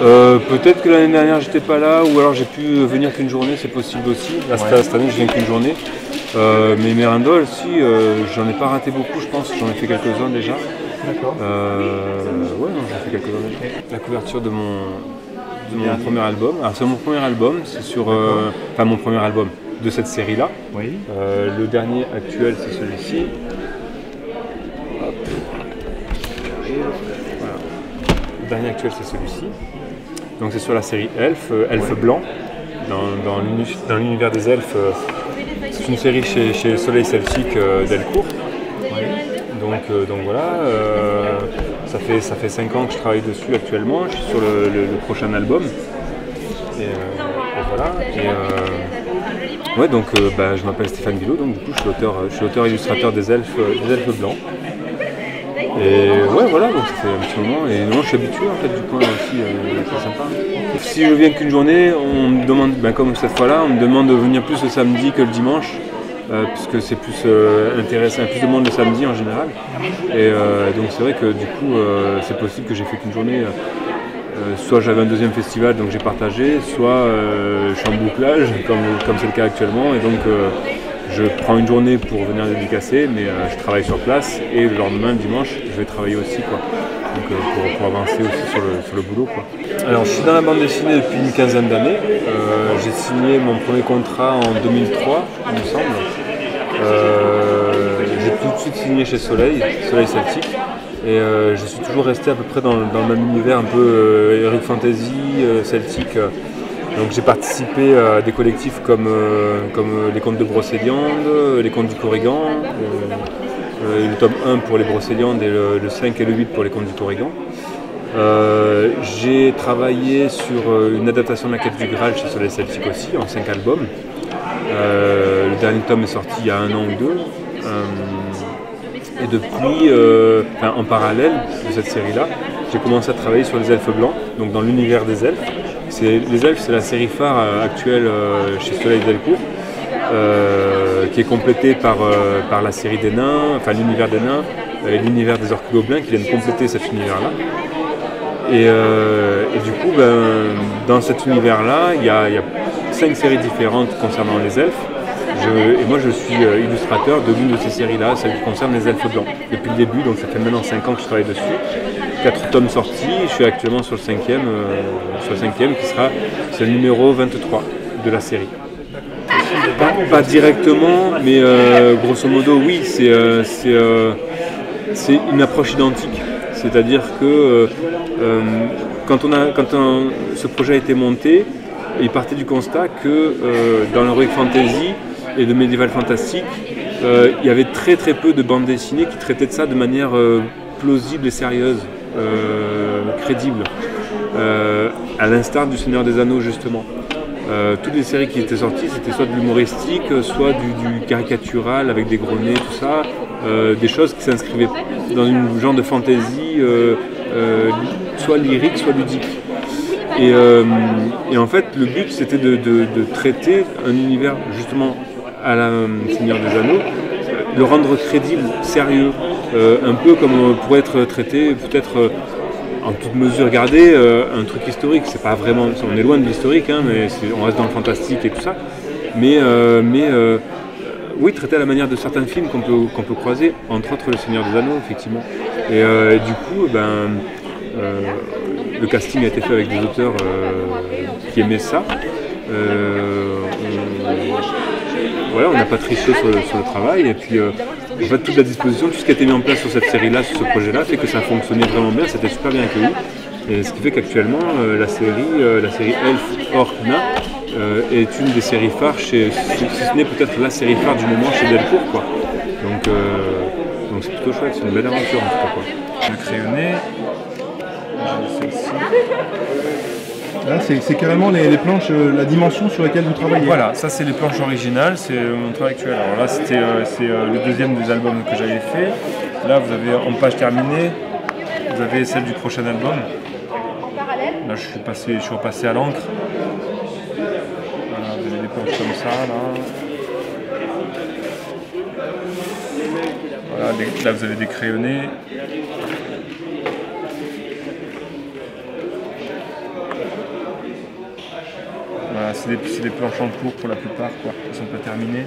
Peut-être que l'année dernière j'étais pas là, ou alors j'ai pu venir qu'une journée, c'est possible aussi. Là, cette année je viens qu'une journée. Mais Mérindole, si, j'en ai pas raté beaucoup, je pense, j'en ai fait quelques-uns déjà. D'accord. Ouais, non, j'en ai fait quelques-uns déjà. La couverture de mon premier album. Alors c'est mon premier album, c'est sur. Enfin mon premier album de cette série-là. Oui. Le dernier actuel c'est celui-ci. Voilà. Le dernier actuel c'est celui-ci. Donc c'est sur la série Elf, Elfe Blanc. Dans l'univers des elfes, c'est une série chez Soleil Celtique Delcourt. Oui. Donc voilà, ça fait 5 ans que je travaille dessus actuellement, je suis sur le prochain album. Et voilà. Ouais, donc je m'appelle Stéphane Villot, donc du coup je suis l'auteur illustrateur des elfes blancs. Et ouais, voilà, donc ça fait un petit moment, et non, je suis habitué en fait du coin aussi, c'est sympa. Si je viens qu'une journée, on me demande, comme cette fois-là, on me demande de venir plus le samedi que le dimanche, puisque c'est plus intéressant, plus de monde le samedi en général. Et donc c'est vrai que du coup, c'est possible que j'ai fait qu'une journée. Soit j'avais un deuxième festival, donc j'ai partagé, soit je suis en bouclage, comme c'est le cas actuellement, et donc je prends une journée pour venir dédicacer, mais je travaille sur place, et le lendemain, le dimanche, je vais travailler aussi, quoi. Donc pour avancer aussi sur le boulot, quoi. Alors je suis dans la bande dessinée depuis une quinzaine d'années. J'ai signé mon premier contrat en 2003, il me semble. J'ai tout de suite signé chez Soleil Celtique. Et je suis toujours resté à peu près dans le même univers, un peu Heroic Fantasy, celtique. Donc j'ai participé à des collectifs comme les Contes de Brocéliande, les Contes du Corrigan, le tome 1 pour les Brocéliandes et le 5 et le 8 pour les Contes du Corrigan. J'ai travaillé sur une adaptation de la Quête du Graal chez Soleil Celtique aussi, en 5 albums. Le dernier tome est sorti il y a 1 an ou 2. Et depuis, en parallèle de cette série-là, j'ai commencé à travailler sur les elfes blancs, donc dans l'univers des elfes. Les elfes, c'est la série phare actuelle chez Soleil Delcourt, qui est complétée par la série des nains, enfin l'univers des nains et l'univers des orques gobelins qui viennent compléter cet univers-là. Et du coup, dans cet univers-là, il y a 5 séries différentes concernant les elfes. Et moi je suis illustrateur de l'une de ces séries-là, celle qui concerne les elfes blancs, depuis le début, donc ça fait maintenant 5 ans que je travaille dessus. 4 tomes sortis, je suis actuellement sur le 5e, qui sera le numéro 23 de la série. Pas directement, mais grosso modo oui, c'est une approche identique. C'est-à-dire que quand ce projet a été monté, il partait du constat que dans l'heroic fantasy et le médiéval fantastique, il y avait très peu de bandes dessinées qui traitaient de ça de manière plausible et sérieuse, crédible, à l'instar du Seigneur des Anneaux justement. Toutes les séries qui étaient sorties, c'était soit de l'humoristique, soit du caricatural avec des gros nez, tout ça, des choses qui s'inscrivaient dans un genre de fantasy, soit lyrique, soit ludique. Et en fait, le but c'était de traiter un univers justement à la Seigneur des Anneaux, le rendre crédible, sérieux, un peu comme pourrait être traité peut-être en toute mesure gardée, un truc historique. C'est pas vraiment, on est loin de l'historique, hein, mais on reste dans le fantastique et tout ça. Mais oui, traité à la manière de certains films qu'on peut croiser, entre autres Le Seigneur des Anneaux, effectivement. Et du coup, le casting a été fait avec des auteurs qui aimaient ça. On n'a pas triché sur le travail, et puis en fait, toute la disposition, tout ce qui a été mis en place sur cette série-là, sur ce projet-là, fait que ça fonctionnait vraiment bien, c'était super bien accueilli. Et ce qui fait qu'actuellement, la série Elf, Orc, Nain est une des séries phares, si ce n'est peut-être la série phare du moment chez Delcourt, quoi. Donc c'est plutôt chouette, c'est une belle aventure en tout cas, quoi. Le crayonné, celle-ci. Là, c'est carrément les planches, la dimension sur laquelle vous travaillez. Voilà, ça c'est les planches originales, c'est mon travail actuel. Alors là, c'est le deuxième des albums que j'avais fait. Là, vous avez en page terminée, vous avez celle du prochain album. Là, je suis repassé à l'encre. Voilà, vous avez des planches comme ça, là. Voilà, là, vous avez des crayonnés. c'est des planches en cours pour la plupart, quoi, qui sont pas terminées.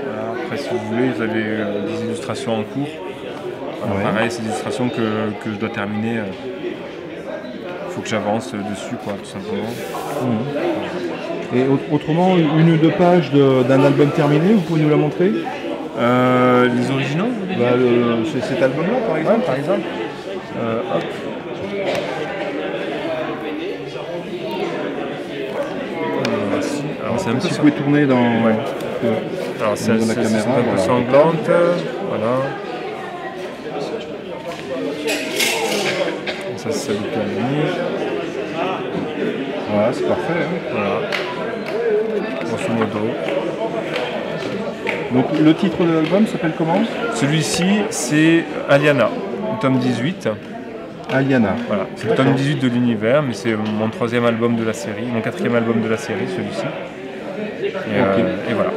Voilà, après, si vous voulez, vous avez des illustrations en cours. Voilà, Ouais. pareil, c'est des illustrations que je dois terminer. Il faut que j'avance dessus, quoi, tout simplement. Et autrement, une ou deux pages d'un album terminé, vous pouvez nous la montrer? Les originaux, vous voulez dire? C'est cet album-là, par exemple. Ouais, par exemple. Hop. Alors, c'est un peu Si vous pouvez tourner dans... Alors, c'est un la peu caméra, sanglante. Voilà. Ça, c'est Salut Camille. Voilà, c'est parfait. Hein. Voilà. Grosso modo. Donc le titre de l'album s'appelle comment? Celui-ci, c'est Aliana, tome 18. Aliana. Voilà, c'est le tome 18 de l'univers, mais c'est mon 3e album de la série, mon 4e album de la série, celui-ci. Et voilà.